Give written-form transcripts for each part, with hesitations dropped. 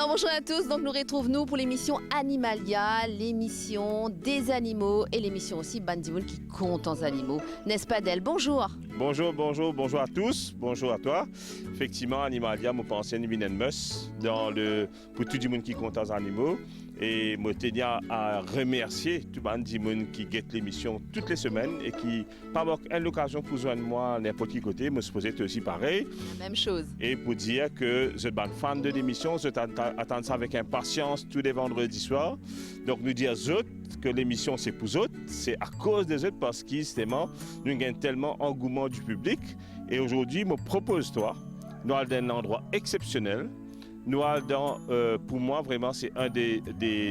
Alors bonjour à tous, donc nous retrouvons pour l'émission Animalia, l'émission des animaux et l'émission aussi Bandimoun qui compte en animaux. N'est-ce pas Del? Bonjour. Bonjour à tous, bonjour à toi. Effectivement, Animalia, je pense une mus pour tout le monde qui compte en animaux. Et je tiens à remercier tout le monde qui guette l'émission toutes les semaines et qui, par l'occasion pour joindre moi n'importe quel côté, me supposé aussi pareil. Même chose. Et pour dire que je suis fan de l'émission, je attends ça avec impatience tous les vendredis soirs. Donc nous dire que l'émission c'est pour eux, c'est à cause des autres parce que justement nous avons tellement engouement du public. Et aujourd'hui, je me propose toi, nous allons dans un endroit exceptionnel. Nous allons, pour moi, vraiment, c'est un des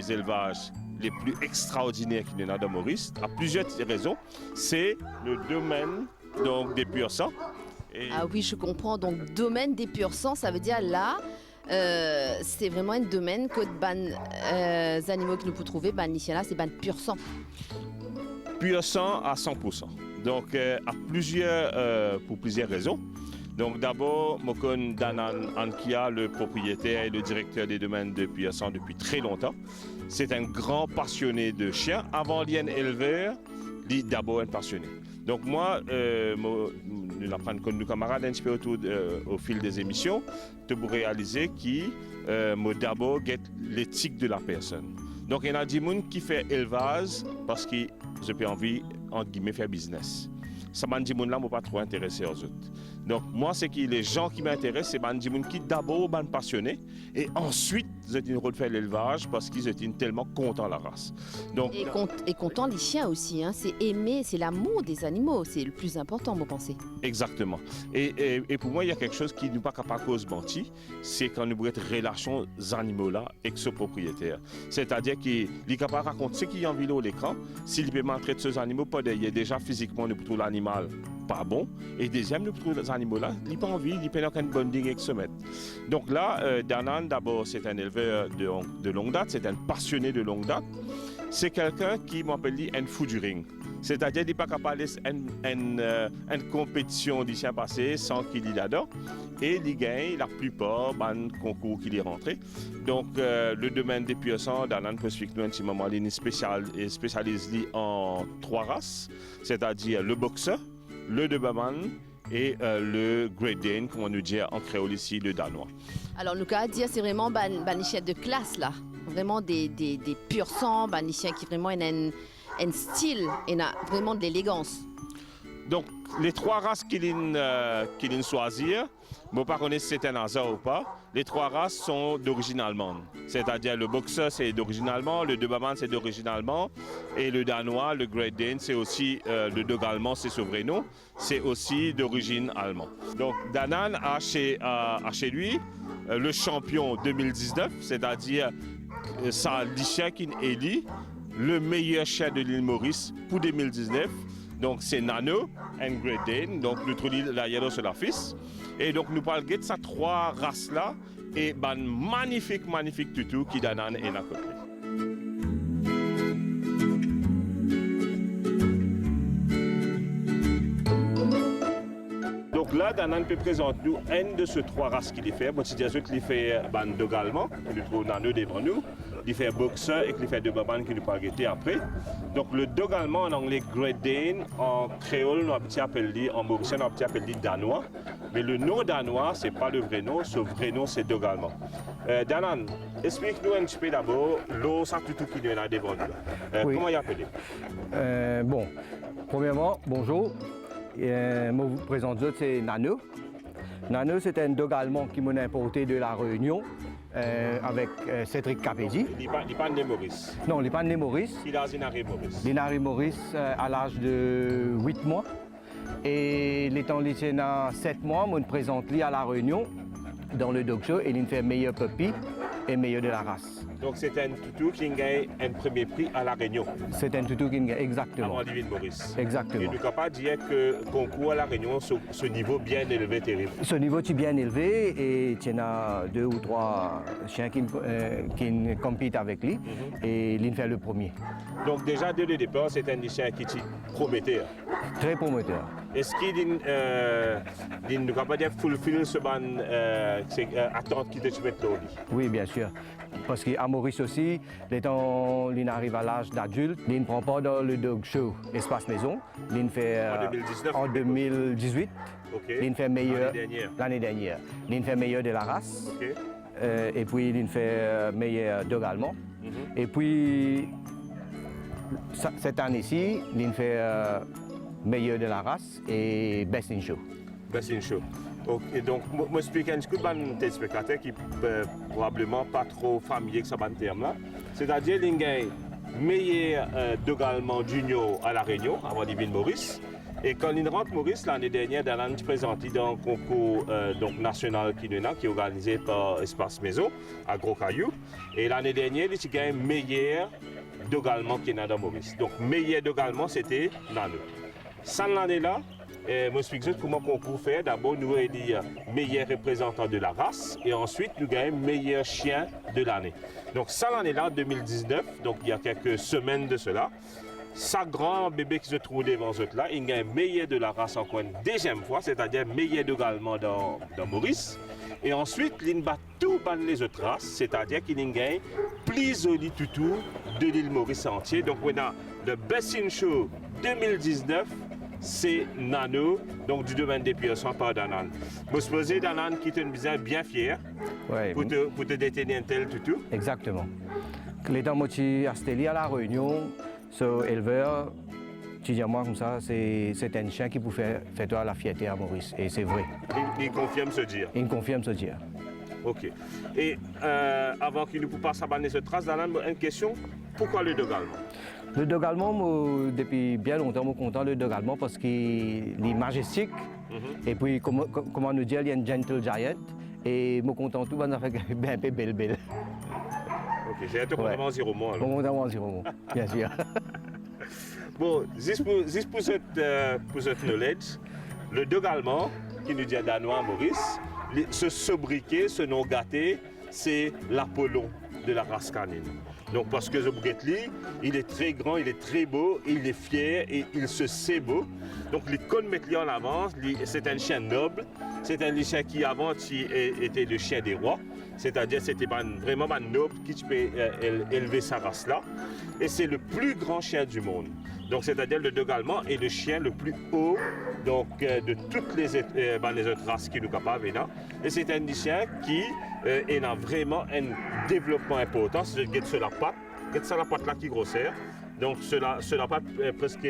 élevages les plus extraordinaires qu'il y en a dans Maurice, à plusieurs raisons. C'est le domaine donc, des purs sang. Et... Ah oui, je comprends. Donc, domaine des purs sang, ça veut dire là, c'est vraiment un domaine que les animaux que nous pouvons trouver, ici là, c'est pur sang. Pur sang à 100%. Donc, pour plusieurs raisons. Donc d'abord, je connais Danan Ankia, le propriétaire et le directeur des domaines de Pur sang depuis très longtemps. C'est un grand passionné de chiens. Avant d'être éleveur, il est d'abord un passionné. Donc moi, nous apprenons comme nos camarades un petit peu au fil des émissions, de vous réaliser que d'abord guette l'éthique de la personne. Donc il y en a des gens qui font élevage parce qu'ils ont envie, entre guillemets, faire business. Ça m'a dit là, je ne pas trop intéressé aux autres. Donc moi, c'est que les gens qui m'intéressent, c'est des gens qui d'abord sont passionnés et ensuite ils ont une rôle de faire l'élevage parce qu'ils étaient tellement contents de la race. Donc, et contents des chiens aussi, hein. C'est aimer, c'est l'amour des animaux, c'est le plus important, vous pensez. Exactement. Et pour moi, il y a quelque chose qui n'est pas capable de cause menti, c'est quand nous avons une relation des animaux-là avec ce propriétaire. C'est-à-dire qu'il est capable de raconter ce qu'il y a en vélo à l'écran, s'il peut maltraiter ces animaux, pas il y a déjà physiquement nous trouve l'animal pas bon. Et deuxième, nous trouvons les animaux-là, ils n'ont pas envie, ils n'ont pas un bonding avec ce maître. Donc là, Danan, d'abord, c'est un éleveur de longue date, c'est un passionné de longue date. C'est quelqu'un qui m'appelle un fou du ring. C'est-à-dire qu'il n'est pas capable de une compétition d'ici à passer sans qu'il y là-dedans. Et il gagne la plupart des concours qu'il est rentré. Donc, le domaine des purs sang, Danan peut expliquer nous un petit moment, il est spécialisé en 3 races, c'est-à-dire le boxer, le Doberman et le Great Dane, comme on nous dit en créole ici, le danois. Alors, le cas dire, c'est vraiment les chiens de classe, là. Vraiment des purs sang, les chiens qui vraiment ont un style et vraiment de l'élégance. Donc, les 3 races qu'il a choisir, je ne sais pas si c'est un hasard ou pas, les 3 races sont d'origine allemande. C'est-à-dire le boxer, c'est d'origine allemande, le Doberman, c'est d'origine allemande, et le danois, le Great Dane, c'est aussi, le dog allemand, c'est son vrai nom, c'est aussi d'origine allemande. Donc, Danan a chez lui le champion 2019, c'est-à-dire ça, le chien qui est élu le meilleur chien de l'île Maurice pour 2019. Donc c'est Nano, un Great Dane, donc nous trouvons la Yellow sur la fils. Et donc nous parlons de ces 3 races-là et magnifique tutu qui Danan est à côté. Donc là, Danan peut présenter nous une de ces 3 races qu'il fait. Bon, c'est-à-dire qu'il fait dog allemand, que nous trouvons Nano devant nous. Il fait boxer et il fait Doberman qui nous parle après. Donc le dog allemand en anglais Great Dane, en créole on appelle en mauricien on appelle danois. Mais le nom danois c'est pas le vrai nom, ce vrai nom c'est dog allemand. Danan, explique-nous un petit peu d'abord l'eau ça tout qui est là devant nous. Oui. Comment il appelle? Bon, premièrement, bonjour. Je vous présente, c'est Nano. Nano, c'est un dog allemand qui m'a importé de la Réunion avec Cédric Capézi. Il n'est pas né Maurice. Non, il n'est pas né Maurice. Il a Zinari Maurice. Zinari Maurice à l'âge de 8 mois. Et l'étant lycéen à 7 mois, je me présente à la Réunion dans le dog show et il fait meilleur puppy et meilleur de la race. Donc c'est un toutou qui gagne un premier prix à La Réunion, C'est un toutou qui exactement. avant Divine Maurice. Exactement. Et nous sommes pas dire que le concours à La Réunion, ce niveau bien élevé, terrible. Ce niveau est bien élevé et tu as 2 ou 3 chiens qui compitent avec lui et il fait le premier. Donc déjà dès le départ, c'est un chien qui est prometteur. Très promoteur. Est-ce qu'il ne va pas dire fulfill ce ban attente qui te souhaite là? Oui, bien sûr. Parce qu'à Maurice aussi, les temps il arrive à l'âge d'adulte, il ne prend pas dans le dog show Espace Maison. Il fait En 2019, en 2018. Ok. Il fait meilleur L'année dernière. Il fait meilleur de la race. Ok. Et puis il fait meilleur dog allemand. Et puis cette année-ci, il fait meilleur de la race et best in show. Best in show. Ok, donc, moi, je explique un petit peu à tes spectateurs qui probablement pas trop familiers avec ce terme-là. C'est-à-dire, il gagne meilleur dog allemand junior à La Réunion, avant Divine Maurice. Et quand il rentre Maurice, l'année dernière, dans l'année présenté dans un concours donc, national qui est organisé par Espace Maison à Gros Caillou. Et l'année dernière, il gagne meilleur dog allemand qui est dans Maurice. Donc, meilleur dog allemand, c'était Nano. Cette année-là, moi, je explique comment le concours fait. D'abord, nous élire meilleur représentant de la race et ensuite, nous gagnons meilleur chien de l'année. Donc, ça l'année-là, 2019, donc il y a quelques semaines de cela, sa grand bébé qui se trouve devant eux là, il gagne meilleur de la race encore une deuxième fois, c'est-à-dire meilleur également dans Maurice. Et ensuite, il bat tout les autres races, c'est-à-dire qu'il gagne plus joli toutou de l'île Maurice entier. Donc, on a le Best in Show 2019. C'est Nano, donc du domaine des Piersons par Danan. Vous supposez Danan qui est une bizarre bien fier pour te détenir un tel toutou. Exactement. Les temps où tu es à La Réunion, ce éleveur, tu dis à moi comme ça, c'est un chien qui peut faire toi la fierté à Maurice. Et c'est vrai. Il confirme ce dire. Il confirme ce dire. Ok. Et avant qu'il nous passe à banner ce trace, Danan, une question. Pourquoi le dog allemand? Le dog allemand, depuis bien longtemps, je suis content le dog allemand parce qu'il est majestique. Et puis, comment nous dire, il y a une gentle giant. Et je suis content tout, ça fait un peu belle. Ok, c'est un peu vraiment zéro mois. Je suis content zéro mois, bien sûr. Bon, juste pour cette knowledge, le dog allemand, qui nous dit à Danois Maurice, ce sobriquet, ce nom gâté, c'est l'Apollon de la race canine. Donc parce que Zobretli, il est très grand, il est très beau, il est fier et il se sait beau. Donc les cônes mettent lui en avance, c'est un chien noble, c'est un chien qui avant était le chien des rois, c'est-à-dire c'était vraiment un noble qui peut élever sa race là. Et c'est le plus grand chien du monde. Donc c'est-à-dire le dog allemand est le chien le plus haut donc, de toutes les autres races qui nous capables. Et c'est un chien qui a vraiment un développement important. C'est sur la patte là qui grossit. Donc sur la patte presque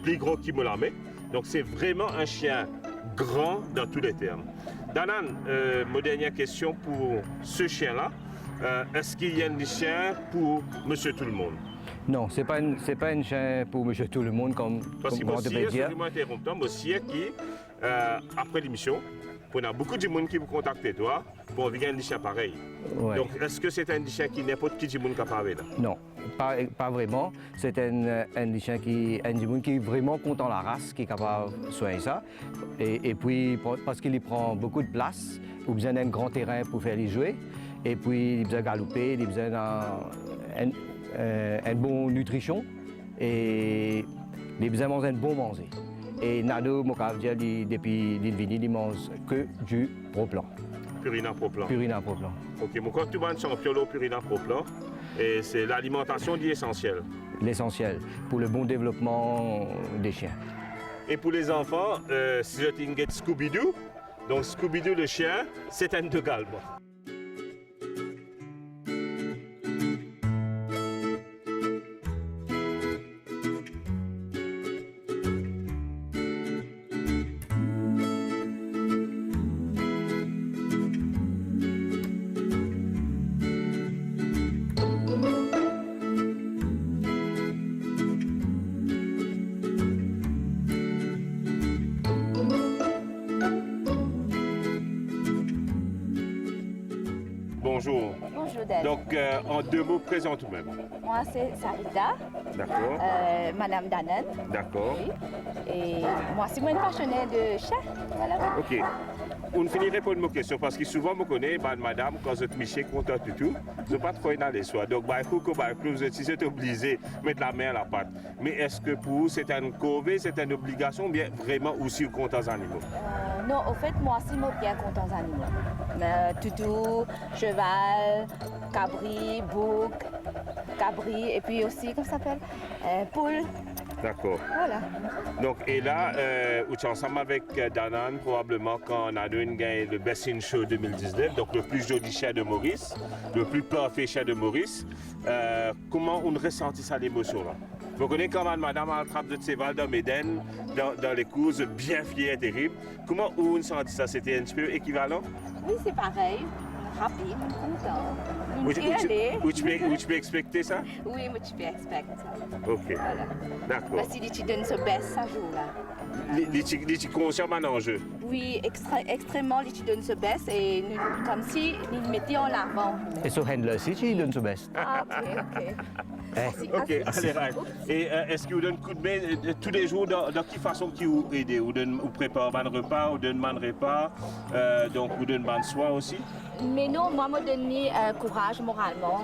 plus gros qui me la met. Donc c'est vraiment un chien grand dans tous les termes. Danan, ma dernière question pour ce chien-là. Est-ce qu'il y a un chien pour Monsieur Tout le Monde? Non, ce n'est pas un chien pour Monsieur Tout le Monde comme parce que on peut dire. Monsieur qui, après l'émission, on a beaucoup de monde qui vous contacte toi pour venir un chien pareil. Ouais. Donc, est-ce que c'est un chien qui n'importe qui du monde capable là? Non, pas vraiment. C'est un chien qui est vraiment content de la race, qui est capable de soigner ça. Et puis, parce qu'il prend beaucoup de place, il a besoin d'un grand terrain pour faire les jouer. Et puis, il a besoin de galoper, il a besoin d'une bonne nutrition et il a besoin de manger un bon manger. Et Nano, depuis l'invini, il mange que du Pro-Plan. Purina Pro-Plan. Purina Pro-Plan. Ok, mon corps, tu vas un champion de Purina Pro-Plan. Et c'est l'alimentation qui est essentielle. L'essentiel pour le bon développement des chiens. Et pour les enfants, si je t'inquiète Scooby-Doo, donc Scooby-Doo le chien, c'est un dog allemand. Bonjour. Bonjour Del. Donc, en 2 mots, présente vous-même. Moi c'est Sarita, D'accord. Madame Danan. D'accord. Oui. Et moi c'est une passionnée de chat. Voilà. Ok. On finit répondre aux questions parce que souvent, je connais, madame, quand vous êtes miché, content de tout, je ne pas trop dans les soirs. Donc, vous êtes obligé de mettre la main à la pâte. Mais est-ce que pour vous, c'est un corvée, c'est une obligation ou bien vraiment aussi content des animaux? Non, au fait, moi aussi, je suis bien content des animaux. Toutou, cheval, cabri, bouc, cabri, et puis aussi, comment ça s'appelle? Poule. D'accord. Voilà. Donc, et là, vous êtes ensemble avec Danan, probablement quand on a gagné le Best in Show 2019, donc le plus joli chien de Maurice, le plus parfait chien de Maurice. Comment on ressentit ça, l'émotion-là? Vous connaissez quand madame attrape de cheval dans Médène, dans les courses, bien fier et terrible. Comment on sentit ça? C'était un petit peu équivalent? Oui, c'est pareil. Rapide, content. Tu peux expecter ça? Oui, mais tu peux expecter ça. Ok, Voilà. d'accord. Si tu donnes ce baisse, ça joue là. Tu es conscient de l'enjeu? Oui, extrêmement, tu donnes ce baisse et comme si nous mettions en avant. Et sur handler aussi, tu donnes ce best. Ah, ok. Ok, allez, right. Et est-ce que vous donnez un coup de main tous les jours dans quelle façon qui vous aide? Vous préparez un repas, vous donnez un repas, donc vous donnez un soin aussi? Mais non, moi, je donne courage moralement.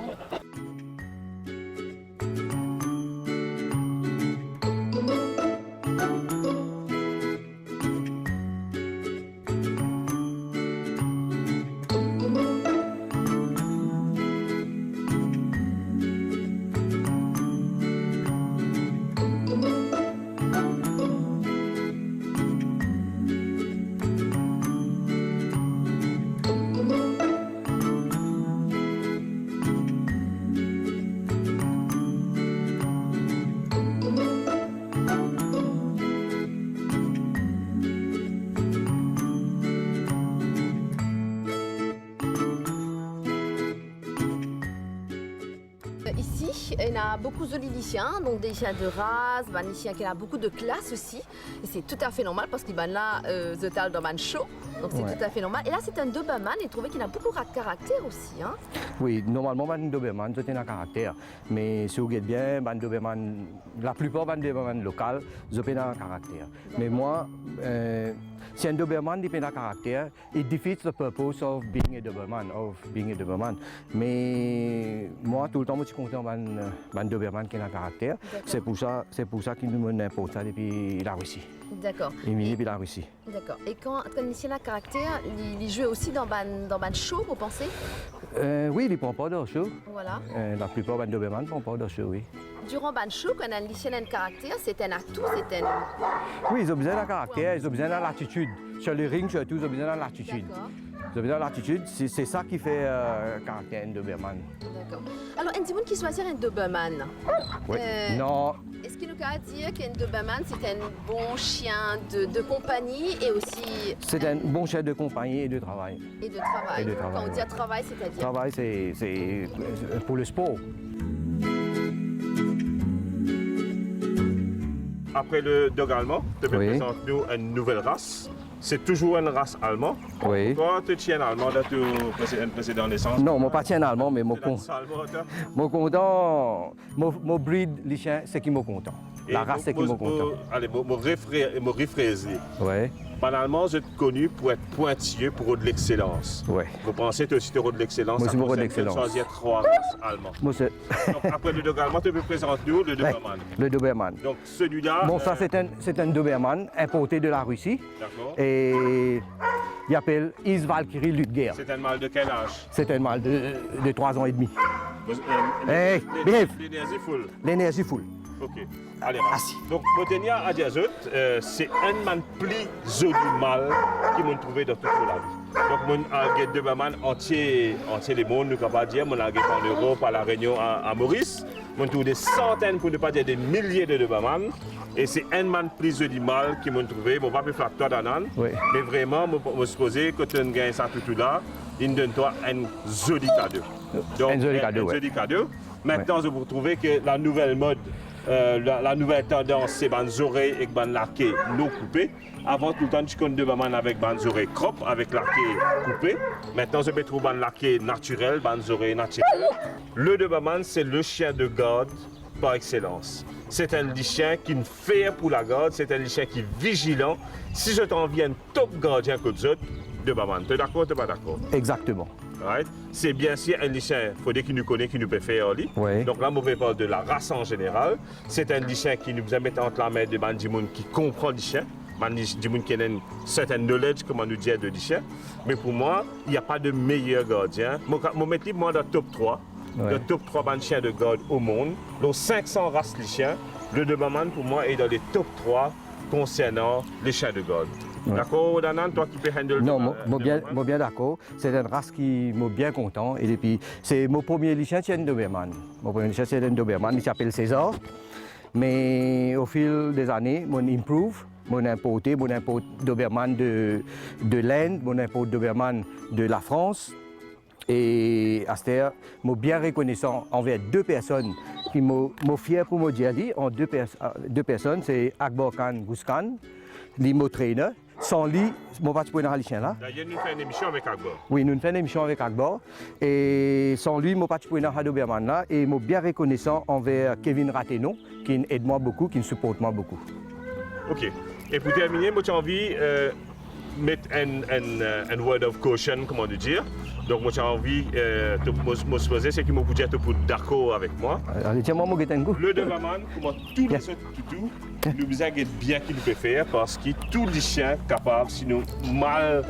Ici, il y a beaucoup de lycéens, donc des chiens de race, des chiens qui ont beaucoup de classes aussi. Et c'est tout à fait normal parce qu'ils sont là, The Tal Doberman Show, donc c'est tout à fait normal. Et là, c'est un Doberman et trouvé qu'il a beaucoup de caractère aussi. Hein. Oui, normalement, un Doberman, c'est un caractère. Mais si vous regardez bien, un Doberman, la plupart des Doberman locaux, ils ont un caractère. Mais moi, si un Doberman dépend d'un caractère, it defeats the purpose of being a Doberman. Mais moi, tout le temps, je suis content d'un Doberman qui a un caractère. C'est pour ça qu'il nous importe ça depuis la Russie. D'accord. Il vient depuis la Russie. D'accord. Et quand il a un caractère, il joue aussi dans un show, vous pensez? Oui, il ne prend pas de show. Voilà. La plupart des Doberman ne prennent pas de show, oui. Durant un show, quand un lycéen a un caractère, c'est un atout, c'est un... Oui, ils ont besoin d'un caractère, ils ont besoin de l'attitude. Sur le ring, surtout, ils ont besoin de l'attitude. D'accord. Ils ont besoin de l'attitude, c'est ça qui fait caractère un Doberman. D'accord. Alors, un Dimon qui choisit un Doberman. Oui. Non. Est-ce qu'il nous a dire qu'un Doberman, c'est un bon chien de compagnie et aussi... C'est un bon chien de compagnie et de travail. Et de travail. Et de travail, Quand on dit travail, c'est-à-dire... Travail, c'est pour le sport. Après le dog allemand, tu Oui. présentes nous une nouvelle race. C'est toujours une race allemande. Oui. Toi, tu tiens allemand dans ton précédent naissance? Non, mon pas tien allemand, mais mon content. mon breed, les chiens, c'est qui me content. La race, c'est qui me content. Allez, me rephraiser. Oui. Banalement, vous êtes connu pour être pointilleux pour de l'excellence. Oui. Vous pensez que tu as de l'excellence? Moi, c'est pour de l'excellence. Choisir 3 races allemandes. Moi, c'est Donc, après le dog allemand, tu peux présenter nous le Doberman. le Doberman. Donc, celui-là. Bon, ça, c'est un Doberman importé de la Russie. D'accord. Et il appelle Is Valkyrie Ludger. C'est un mâle de quel âge? C'est un mâle de 3 ans et demi. Hey, behave. L'énergie full. L'énergie full. Ok. Allez, Assis. donc, Motenia à Diazot, c'est un man plus joli mâle qui m'ont trouvé dans toute la vie. Donc, mon a Doberman entier le monde, nous capable dire, mon a en Europe, à la Réunion, à Maurice. Mon trouve des centaines, pour ne pas dire des milliers de Doberman. Et c'est un man plus joli mâle qui m'ont trouvé. Bon, pas plus flatteur d'Anan. Oui. Mais vraiment, je me suppose que tu as gagné ça tout là, il donne toi un joli cadeau. Donc, Un joli cadeau, un ouais. joli cadeau. Maintenant, je vous retrouvez que la nouvelle mode la nouvelle tendance, c'est les oreilles et les laqués non coupés. Avant, tout le temps, tu connais Doberman avec les oreilles crop, avec laqués coupés. Maintenant, je peux trouver les laqués naturels, les oreilles naturelles. Le Doberman, c'est le chien de garde par excellence. C'est un chien qui ne fait pour la garde, c'est un chien qui est vigilant. Si je t'en viens top gardien que les autres, Doberman. Tu es d'accord ou tu n'es pas d'accord? Exactement. Right? C'est bien sûr un chien, il faut dire qu'il nous connaît, qu'il nous peut faire. Oui. Donc là, on va parler de la race en général. C'est un chien qui nous a mis entre la main de Bandimoun qui comprend le chien. Bandimoun qui a une certaine knowledge, comme on nous dit, de chien. Mais pour moi, il n'y a pas de meilleur gardien. Je vais mettre moi dans le top 3. Ouais. Le top 3 chiens de garde au monde. Donc 500 races de chiens. Le Doberman, pour moi, est dans les top 3 concernant les chiens de garde. Ouais. D'accord, Danan, toi qui peux handle Non, moi bien d'accord. C'est une race qui m'a bien content. Et puis, c'est mon premier chien, c'est un Doberman. Mon premier chien, c'est un Doberman. Il s'appelle César. Mais au fil des années, mon improve. Mon importé Doberman de l'Inde, mon importe Doberman de la France. Et à ce moment, je suis bien reconnaissant envers deux personnes qui m'ont fier pour me dire, en deux personnes, c'est Akbar Khan Gouskan, mon trainer. Sans lui, je ne peux pas prendre le chien là. D'ailleurs, nous faisons une émission avec Akbar. Oui, nous faisons une émission avec Akbar. Et sans lui, je ne peux pas prendre le Doberman là. Et je suis bien reconnaissant envers Kevin Rateno, qui aide moi beaucoup, qui me supporte moi beaucoup. OK. Et pour terminer, moi j'ai envie de mettre un word of caution, comment on dire. Donc moi j'ai envie de me poser, c'est qu'il m'a dit être d'accord avec moi. Allez, tiens-moi mon goût. Le Doberman, comme tous les autres toutous, nous besoin de bien qu'il nous peut faire parce que tous les chiens capables, sinon mal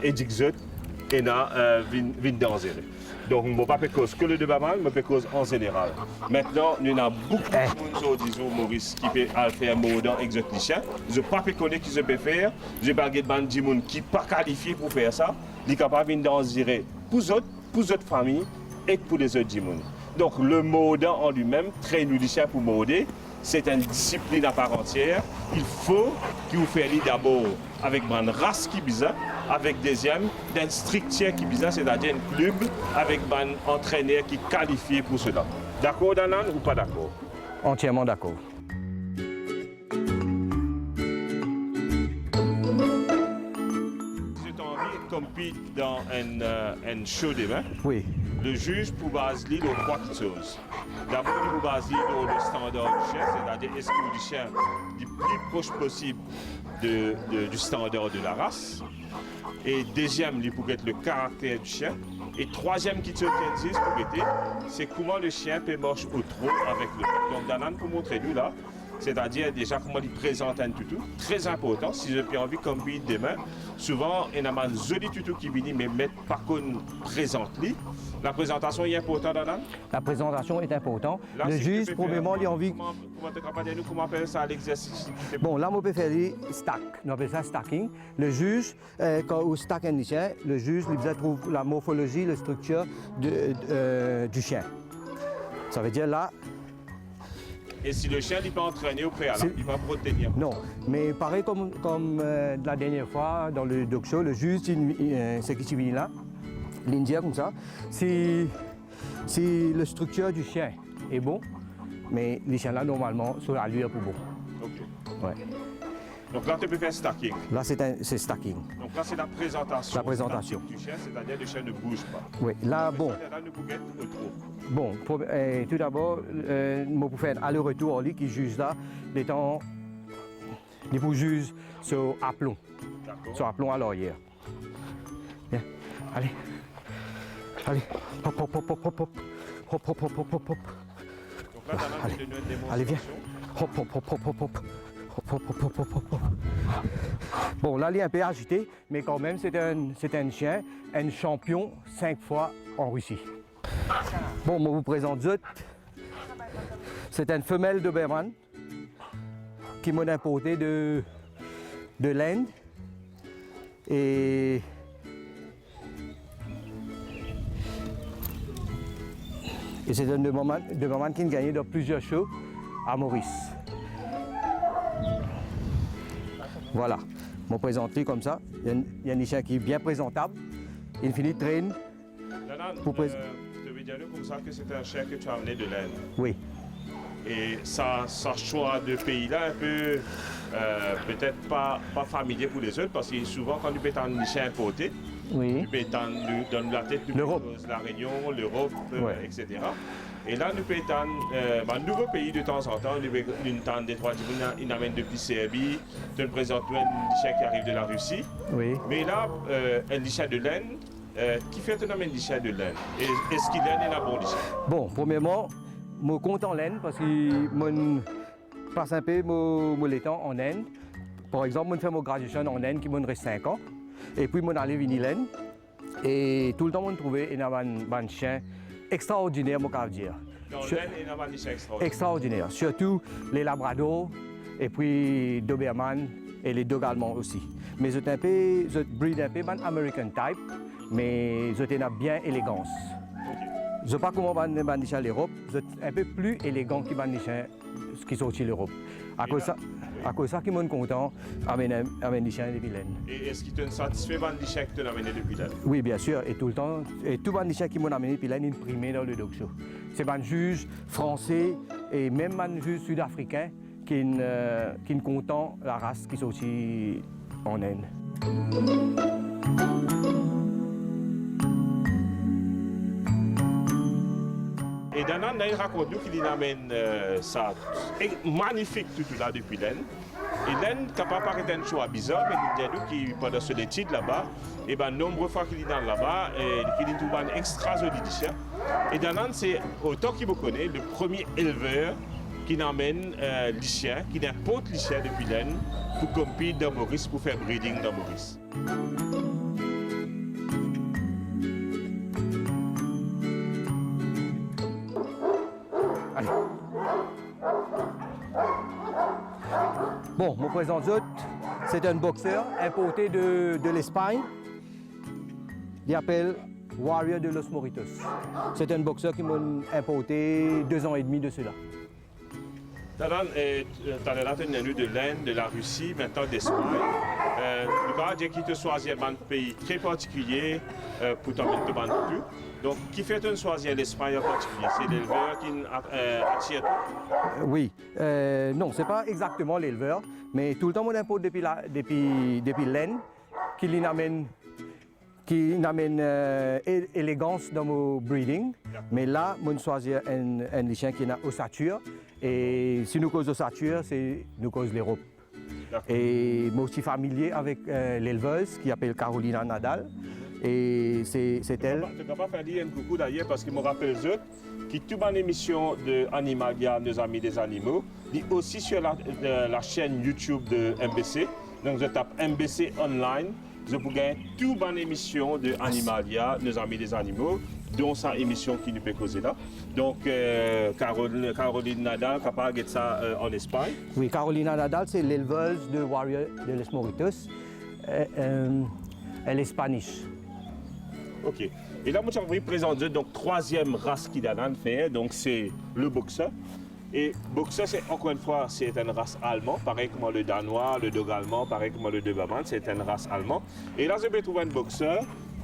éduqués, et viennent dangereux. Donc, je ne peux pas faire cause que le Doberman, je fais cause en général. Maintenant, nous avons beaucoup de gens, disons, Maurice, qui peuvent faire mordant exoticien. Je ne peux pas connaître qui se peut faire. Je ne peux pas de gens qui ne sont pas qualifiés pour faire ça. Ils sont capables de dangerer pour les autres familles et pour les autres gens. Donc, le mordant en lui-même, traîne les chiens pour morder. C'est une discipline à part entière. Il faut que vous fassiez d'abord avec une race qui est bizarre, avec deuxième, d'un structure qui est bizarre, c'est-à-dire un club avec un entraîneur qui est qualifié pour cela. D'accord, Danan, ou pas d'accord? Entièrement d'accord. Si tu as envie de compétir dans un show de main, Oui. le juge pour baser sur trois choses. D'abord, il faut baser sur le standard du chien, c'est-à-dire est-ce que le chien est le plus proche possible du standard de la race. Et deuxième, il faut être le caractère du chien. Et troisième qui existe pour être, c'est comment le chien peut marcher au trot avec le maître. Donc, Danan, pour montrer nous là, c'est-à-dire déjà comment il présente un toutou. Très important, si je peux envie comme lui demain, souvent, il y a un joli toutou qui vient, mais mettre par contre présente-lui. La présentation est importante, Danan? La présentation est importante. Là, Le si juge, tu peux probablement, faire, il a envie. Comment tu comment on appelle ça l'exercice? Bon, là, on peut faire les stack. On appelle ça stacking. Le juge, quand on stack un chien, le juge, il trouve la morphologie, la structure du chien. Ça veut dire là. Et si le chien n'est pas entraîné au préalable, il va protéger. Non, mais pareil comme la dernière fois dans le dog show, le juge, c'est qui vient là, l'Indien comme ça, si la structure du chien est bon, mais les chiens là normalement sont à l'allure pour bon. OK. Ouais. Donc là, tu peux faire stacking. Là c'est stacking. Donc là, c'est la présentation. La présentation. Du chien, c'est-à-dire que le chien ne bouge pas. Oui, là bon. Là, nous pouvons être au trot. Bon, tout d'abord, moi pour faire un aller-retour qui juge là, les temps, il faut juger sur aplomb, sur aplomb à l'arrière. Bien, allez, hop, hop, hop, hop, hop, hop, hop, hop, hop, hop, hop. Donc là, Allez, allez, viens, hop, hop, hop, hop, hop, hop. Hop, hop, hop, hop, hop, hop. Bon, là, il est un peu agité, mais quand même, c'est un chien, un champion 5 fois en Russie. Bon, moi, je vous présente Zut. C'est une femelle Doberman qui m'a importé de l'Inde. Et c'est un Doberman qui a gagné dans plusieurs shows à Maurice. Voilà, je me présente comme ça. Il y a un chien qui est bien présentable. Il finit de traîner. Tu veux dire comme ça que c'est un chien que tu as amené de l'Inde. Oui. Et ça choix de pays-là, un peu, peut-être pas familier pour les autres, parce que souvent, quand nous pétons un lichet importé, Oui. nous pétons dans la tête, nous L'Europe. pétons la Réunion, l'Europe, Ouais. etc. Et là, nous pétons un nouveau pays de temps en temps, nous pétons des trois ils amènent depuis Serbie, nous présentons un lichet qui arrive de la Russie. Oui. Mais là, un lichet de laine, qui fait un lichet de laine? Est-ce qu'il est un bon lichet? Bon, premièrement, je suis content en laine parce que je passe un peu mon temps en Inde. Par exemple, je fais ma graduation en Inde qui me reste 5 ans. Et puis, je suis allé venir laine. Et tout le temps, je trouvais un chien extraordinaire, je peux dire. Dans laine, il y a un lichet extraordinaire. Extraordinaire. Surtout les labradors et puis Doberman et les dogs allemands aussi. Mais je breed un peu un American type, mais je suis bien élégance. Je ne sais pas comment on dit l'Europe, je suis un peu plus élégant que ce qui sorti de l'Europe. À cause de ça, je suis content d'amener des chiens depuis laine. Et est-ce qu'il te satisfait le lichet que tu as amené depuis laine? Oui, bien sûr, et tout le temps. Et tout les chiens qui m'ont amené depuis laine, ils primé dans le dog show. C'est un juge français et même un juge sud-africain qui est content de la race qui sorti en Inde. Et Danan, il raconte nous qu'il amène ça magnifique tout là depuis laine. Et laine, capable de paraître un choix bizarre, mais il dit nous qui pendant ce étude là-bas, et ben nombreuses fois qu'il est dans là-bas, qu'il est tout un extra joli lichet. Et Danan, c'est autant qu'il me connaît, le premier éleveur qui amène lichet, qui importe lichet depuis laine pour compter dans Maurice, pour faire breeding dans Maurice. Allez. Bon, mon présent c'est un boxeur importé de l'Espagne. Il s'appelle Warrior de los Moritos. C'est un boxeur qui m'a importé 2 ans et demi de cela. Tadan, tu as là de l'Inde, de la Russie, maintenant d'Espagne. Tu vas dire qu'il te choisit un pays très particulier pour t'amener de bande plus. Donc, qui fait une choisir l'Espagne en particulier? C'est l'éleveur qui attire? Oui, non, ce n'est pas exactement l'éleveur, mais tout le temps, on importe depuis l'Inde qui amène élégance dans mon breeding. Mais là, on choisit un chien qui a ossature. Et si nous cause ossature, c'est nous cause l'Europe. Et moi aussi familier avec l'éleveuse qui s'appelle Carolina Nadal. Et c'est elle. Je ne peux pas faire dire un coucou d'ailleurs parce que je me rappelle eux qui tout dans l'émission de Animalia, nos amis des animaux, dit aussi sur la chaîne YouTube de MBC. Donc je tape MBC Online. Je peux gagner tout dans l'émission de Animalia, nos amis des animaux, dont sa émission qui nous peut causer là. Donc Caroline Nadal, capable de ça en Espagne. Oui, Carolina Nadal, c'est l'éleveuse de Warrior de los Moritos. Elle est spanish. Ok. Et là, moi, je vais vous présenter donc troisième race qu'il a fait. Donc c'est le boxer. Et boxer, c'est encore une fois, c'est une race allemande, pareil comme le danois, le dog allemand, pareil comme le doberman, c'est une race allemande. Et là, je vais trouver un boxer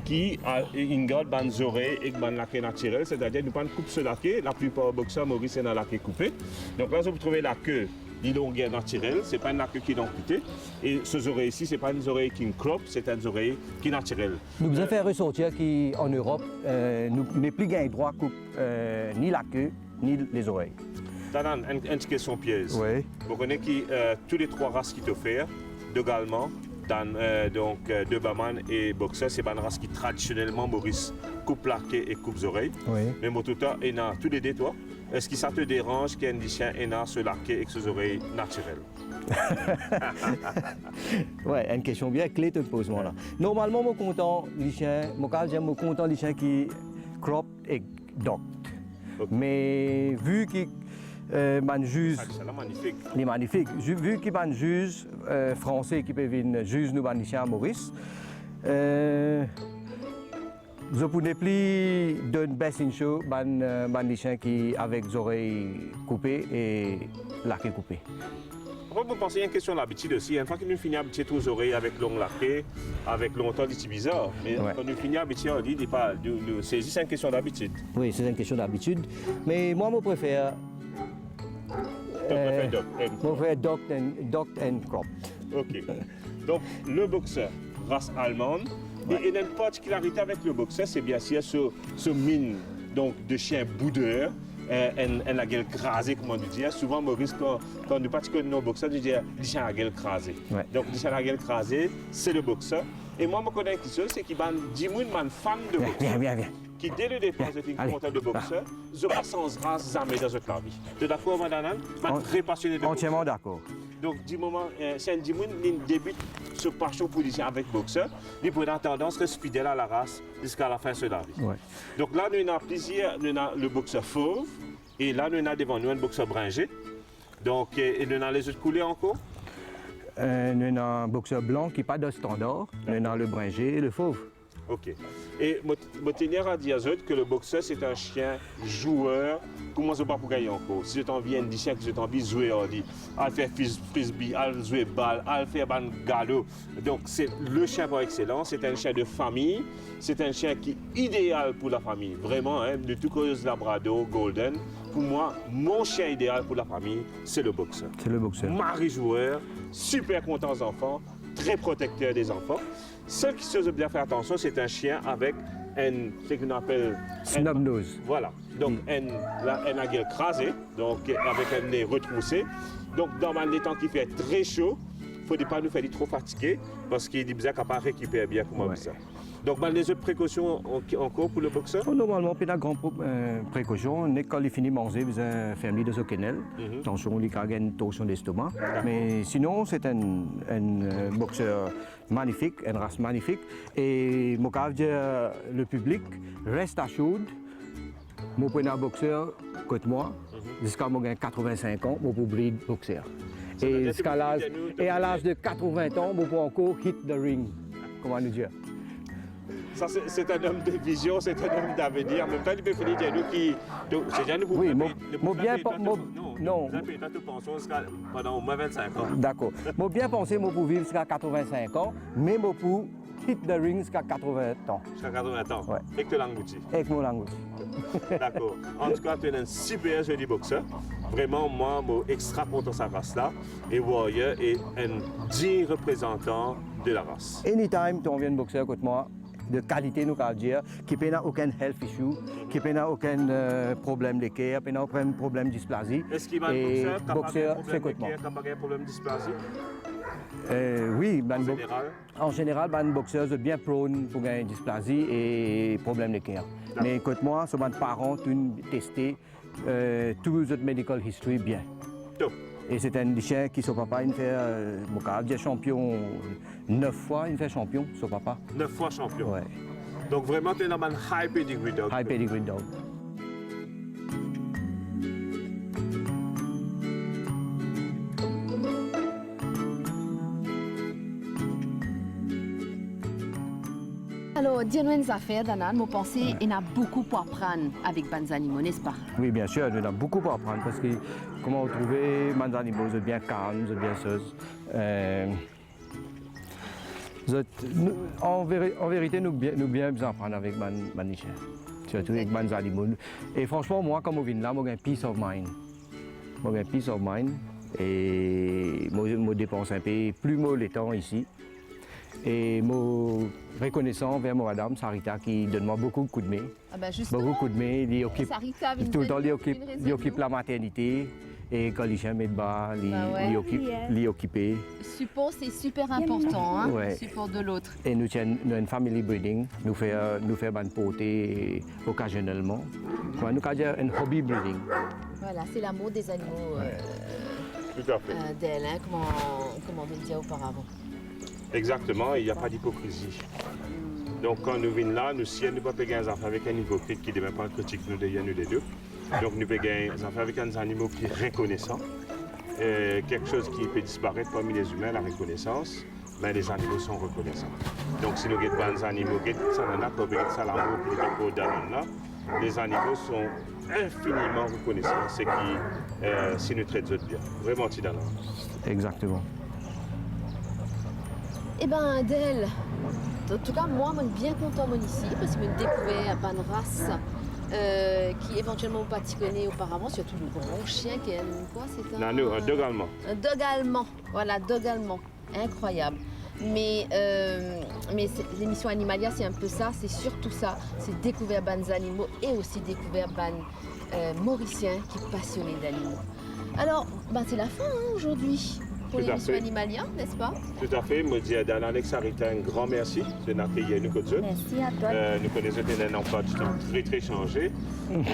qui a une garde des oreilles et une laquée naturelle, c'est-à-dire nous pas coupe ce laquée. La plupart des boxeurs Maurice est dans la laquée coupée. Donc là, je vais trouver la queue. Ils ont une naturelle, ce n'est pas une queue qui est amputée. Et ces oreilles ici, ce n'est pas une oreille qui est crop, c'est une oreille qui est naturelle. Nous avons fait ressortir qu'en Europe, nous n'avons plus gain droit à couper ni la queue, ni les oreilles. Tanan, une question piège. Oui. Vous connaissez tous les trois races qui t'offrent, dog allemand, donc doberman et boxer, c'est une race qui traditionnellement, Maurice, coupe la queue et coupe les oreilles. Oui. Mais moi, tout ça, il y a tous les deux, toi. Est-ce que ça te dérange qu'il y ait un chien énorme sur la queue et ses oreilles naturelles? Oui, une question bien clé de posement là. Normalement, je suis content les chiens, j'aime content les chiens qui crop et docked. Okay. Mais vu qu'ils juge, C'est magnifique. les magnifiques, vu qu'ils juge français qui peut venir juge nous les chiens à Maurice, je ne pourrais plus donner best in show les chiens qui avec les oreilles coupées et la queue coupée. Vous pensez à une question d'habitude aussi. Une fois que nous finissons habituer tous les oreilles avec long laqué, avec longtemps, c'est bizarre. Mais Ouais. quand nous finissons habituer, on dit pas. C'est juste une question d'habitude. Oui, c'est une question d'habitude. Mais moi, je préfère préfère Dog. Mon frère Dog and Crop. Ok. Donc, le boxer, race allemande. Ouais. Et il y a une particularité avec le boxer, c'est bien sûr ce mine donc, de chien boudeur. Elle a gueule crasée, comme on dit. Souvent, Maurice, quand nous pratiquons nos boxeurs, nous disons le chien a la gueule crasée. Ouais. Donc, le chien a la gueule crasée, c'est le boxeur. Et moi, je connais quelque chose, c'est qu'il y a 10 fan de boxeur. Viens. Qui, dès le départ, c'est une Allez. comptable de boxeur, je passe sans race jamais dans un vie. Tu es d'accord, madame? Je suis très passionné de boxe. Entièrement d'accord. Donc, du moment, c'est un dimanche, il débute ce passion pour les avec boxeur, il peut avoir tendance à rester fidèle à la race jusqu'à la fin de la vie. Ouais. Donc là, nous avons plaisir, nous avons le boxeur fauve, et là, nous avons devant nous un boxeur bringé. Donc, et nous avons les autres couleurs encore. Nous avons un boxeur blanc qui n'est pas de standard. Nous avons le bringé et le fauve. Ok. Et je tiens à dire que le boxeur, c'est un chien joueur. Comment ça pas pour gagner encore? Si j'ai envie de chien, que j'ai envie de jouer, on dit, à faire frisbee, à jouer balle, à faire ban galop. Donc, c'est le chien par excellence. C'est un chien de famille. C'est un chien qui est idéal pour la famille. Vraiment, hein, de tout cause Labrador, Golden. Pour moi, mon chien idéal pour la famille, c'est le boxeur. C'est le boxeur. Mari joueur, super content aux enfants, très protecteur des enfants. Seul qui se doit bien faire attention, c'est un chien avec ce qu'on appelle Snub nose. Voilà. Donc, un a gueule crasée, donc avec un nez retroussé. Donc, dans les temps qui fait très chaud, il ne faut pas nous faire trop fatiguer parce qu'il est bizarre qu'il n'a pas récupéré bien comme ça. Donc, les autres précautions encore pour le boxeur? Normalement, il y a une grande précaution. Quand il finit de manger, il a fermé de ce canal. Attention, il y a une torsion d'estomac. Mais sinon, c'est un boxeur magnifique, une race magnifique. Et le public reste à chaud. Je suis un boxeur comme moi, jusqu'à 85 ans, je peux breed boxeur. Et à l'âge de 80 ans, je peux encore hit the ring. Comment nous dire? Ça, c'est un homme de vision, c'est un homme d'avenir. En même temps, il peut finir nous qui. C'est déjà nous pour Oui, non. Vous avez ta pension pendant au moins 25 ans. D'accord. Je bien pensé que je peux vivre jusqu'à 85 ans, mais je peux hit the ring jusqu'à 80 ans. Jusqu'à 80 ans? Ouais. Avec ton langouti? Avec mon langue. D'accord. En tout cas, tu es un super joli boxeur. Vraiment, moi, je suis extra content de sa race-là. Et Warrior est un digne représentant de la race. Anytime tu viens de boxer contre moi, de qualité, nous allons dire, qui n'a aucun health issue, qui n'a aucun problème de cœur, qui n'a aucun problème de dysplasie. Est-ce qu'il va un boxeur, c'est contre moi? Qui n'a pas de problème de dysplasie? Oui, En général? En général, les boxeurs sont bien prônes pour gagner dysplasie et problème de cœur. Mais contre moi, ce sont mes parents qui ont testé tout le medical history bien. Top. Et c'est un chien qui, son papa, il fait champion 9 fois, il fait champion, son papa. 9 fois champion? Ouais. Donc vraiment, tu es dans un high pedigree dog? High pedigree dog. Alors, dis-nous une affaire, Danan. Moi, pense qu'il y a beaucoup à apprendre avec les animaux, n'est-ce pas? Oui, bien sûr, il y en a beaucoup à apprendre parce que comment trouver les animaux, c'est bien calme, c'est bien chose. En vérité, nous bien apprendre avec les chiens, surtout avec les animaux. Et franchement, moi, quand je viens là, j'ai un peace of mind. J'ai un peace of mind et je dépense un peu plus mal les temps ici. Et je reconnaissant vers madame Sarita qui donne moi beaucoup de coups de main. Ah ben justement, beaucoup de main, il occupe Sarita, tout le temps, il occupe la maternité et quand les chiens mettent bas, il occupe. Support, c'est super important, hein, Ouais. support de l'autre. Et nous avons une family breeding, nous faisons une portée occasionnellement. Nous avons un hobby breeding. Voilà, c'est l'amour des animaux Tout à fait. d'elle, hein, comme on le dire auparavant. Exactement, il n'y a pas d'hypocrisie. Donc quand nous venons là, nous si nous ne pouvons pas gagner des affaires avec un hypocrite qui ne devient pas critique nous derrière nous les deux. Donc nous pouvons gagner des affaires avec un animal qui est reconnaissant. Quelque chose qui peut disparaître parmi les humains, la reconnaissance, mais les animaux sont reconnaissants. Donc si nous avons des animaux qui sont les animaux sont infiniment reconnaissants, c'est qui si nous traitons bien. Vraiment, Tidana. Exactement. Eh bien, Adèle, en tout cas, moi, je suis bien content ici parce que je découvert une race qui éventuellement pas t'y connais auparavant, surtout le gros chien qui est quoi, c'est un... Nano, un dog allemand. Un dog allemand, voilà, dog allemand, incroyable. Mais l'émission Animalia, c'est un peu ça, c'est surtout ça, c'est découvrir des animaux et aussi découvrir des Mauriciens qui sont passionnés d'animaux. Alors, c'est la fin aujourd'hui pour Tout à l'émission fait. Animalia, n'est-ce pas? Tout à fait. Je dis à Alex Arita un grand merci de nous accueillir nous comme ça. Merci à toi. Nous connaissons un emploi du temps très très changé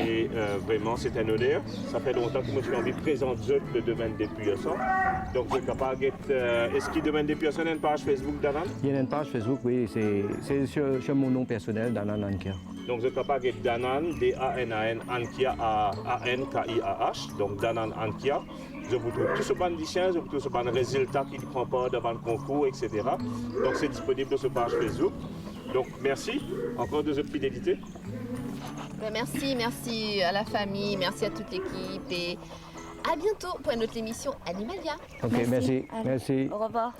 et vraiment c'est un honneur. Ça fait longtemps que moi j'ai envie de présenter le domaine des Puissants. Donc je suis capable de... Est-ce qu'il domaine des Puissants a une page Facebook d'Anan? Il y a une page Facebook, oui, c'est sur mon nom personnel, Danan Ankia. Donc je suis capable de Danan, D-A-N-A-N, Ankia, A-N-K-I-A-H. Donc Danan Ankia. Je vous trouve tout ce ban licences, je vous trouve ce ban résultats qui prend part devant le concours, etc. Donc c'est disponible sur page Facebook. Donc merci encore de votre fidélité. Merci à la famille, merci à toute l'équipe et à bientôt pour une autre émission Animalia. Ok, merci. Allez, Merci. Au revoir.